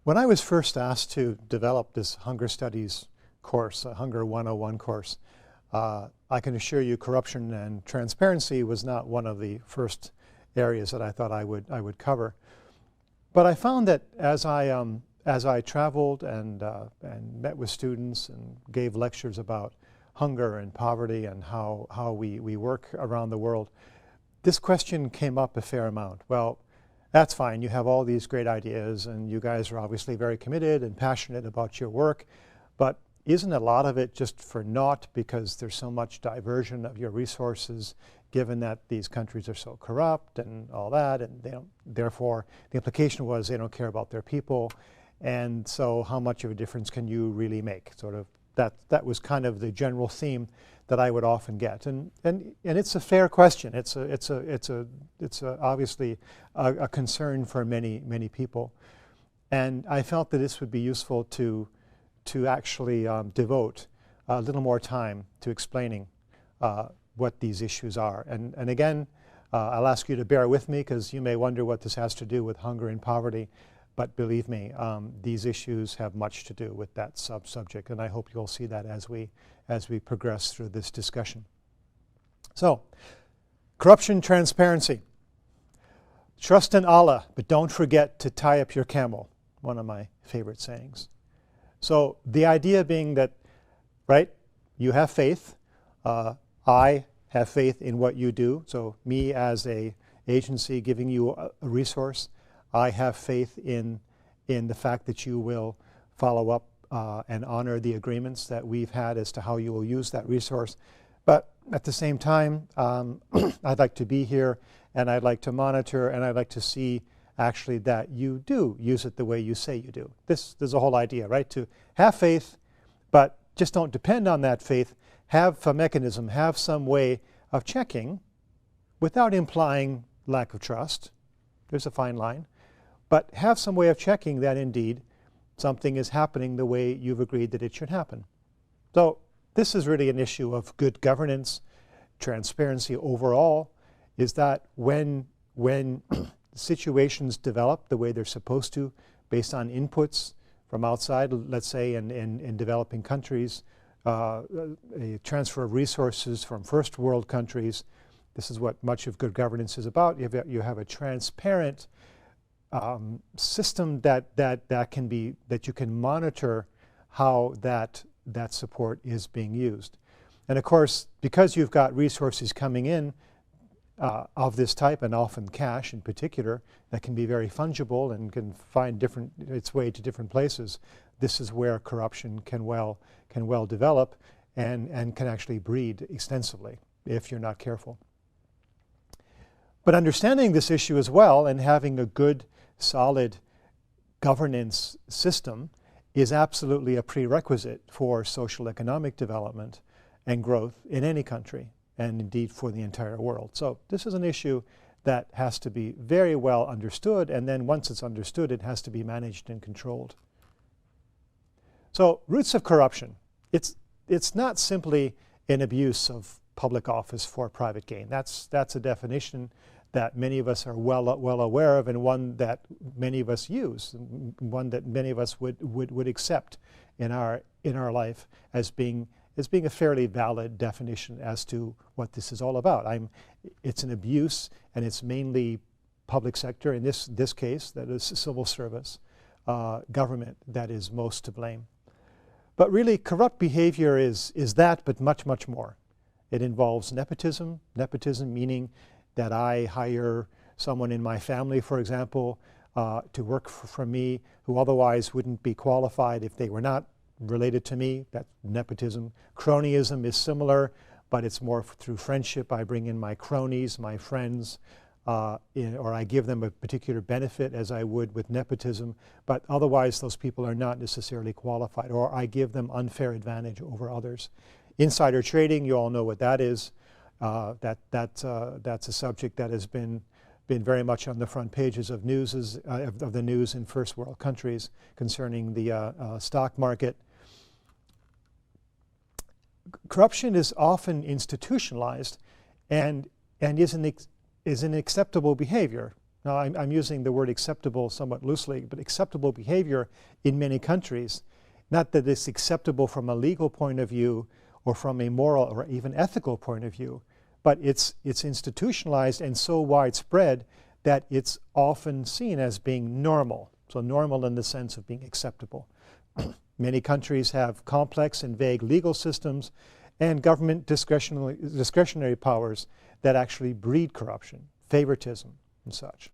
When I was first asked to develop this hunger studies course, a Hunger 101 course, I can assure you corruption and transparency was not one of the first areas that I thought I would cover. But I found that as I traveled and met with students and gave lectures about hunger and poverty and how we work around the world, this question came up a fair amount. Well, that's fine. You have all these great ideas and you guys are obviously very committed and passionate about your work, but isn't a lot of it just for naught because there's so much diversion of your resources given that these countries are so corrupt and all that, and they don't, therefore the implication was they don't care about their people, and so how much of a difference can you really make? Sort of that was kind of the general theme that I would often get, and it's a fair question. It's obviously a concern for many people, and I felt that this would be useful to actually devote a little more time to explaining what these issues are. And again, I'll ask you to bear with me because you may wonder what this has to do with hunger and poverty. But believe me, these issues have much to do with that subject, and I hope you'll see that as we progress through this discussion. So, corruption, transparency. Trust in Allah, but don't forget to tie up your camel. One of my favorite sayings. So the idea being that, right, you have faith. I have faith in what you do. So me as a agency giving you a resource, I have faith in the fact that you will follow up and honor the agreements that we've had as to how you will use that resource. But at the same time, I'd like to be here and I'd like to monitor and I'd like to see actually that you do use it the way you say you do. There's a whole idea, right? To have faith, but just don't depend on that faith. Have a mechanism, have some way of checking without implying lack of trust. There's a fine line. But have some way of checking that indeed something is happening the way you've agreed that it should happen. So this is really an issue of good governance, transparency overall, is that when situations develop the way they're supposed to based on inputs from outside, let's say in developing countries, a transfer of resources from first world countries. This is what much of good governance is about. You have a transparent system that you can monitor how that support is being used. And of course, because you've got resources coming in of this type, and often cash in particular, that can be very fungible and can find its way to different places, this is where corruption can well develop and can actually breed extensively if you're not careful. But understanding this issue as well and having a good, solid governance system is absolutely a prerequisite for social economic development and growth in any country, and indeed for the entire world. So this is an issue that has to be very well understood, and then once it's understood, it has to be managed and controlled. So roots of corruption. It's not simply an abuse of public office for private gain. That's a definition that many of us are well aware of, and one that many of us use, and one that many of us would accept in our life as being a fairly valid definition as to what this is all about. It's an abuse, and it's mainly public sector, in this case, that is civil service, government, that is most to blame. But really, corrupt behavior is that, but much more. It involves nepotism meaning that I hire someone in my family, for example, to work for me who otherwise wouldn't be qualified if they were not related to me. That's nepotism. Cronyism is similar, but it's more through friendship. I bring in my cronies, my friends, or I give them a particular benefit as I would with nepotism, but otherwise those people are not necessarily qualified, or I give them unfair advantage over others. Insider trading, you all know what that is. That's a subject that has been very much on the front pages of the news in first world countries concerning the stock market. Corruption is often institutionalized and is an acceptable behavior Now, I'm using the word acceptable somewhat loosely, but acceptable behavior in many countries, not that it's acceptable from a legal point of view or from a moral or even ethical point of view, but it's institutionalized and so widespread that it's often seen as being normal. So normal in the sense of being acceptable. Many countries have complex and vague legal systems and government discretionary powers that actually breed corruption, favoritism, and such.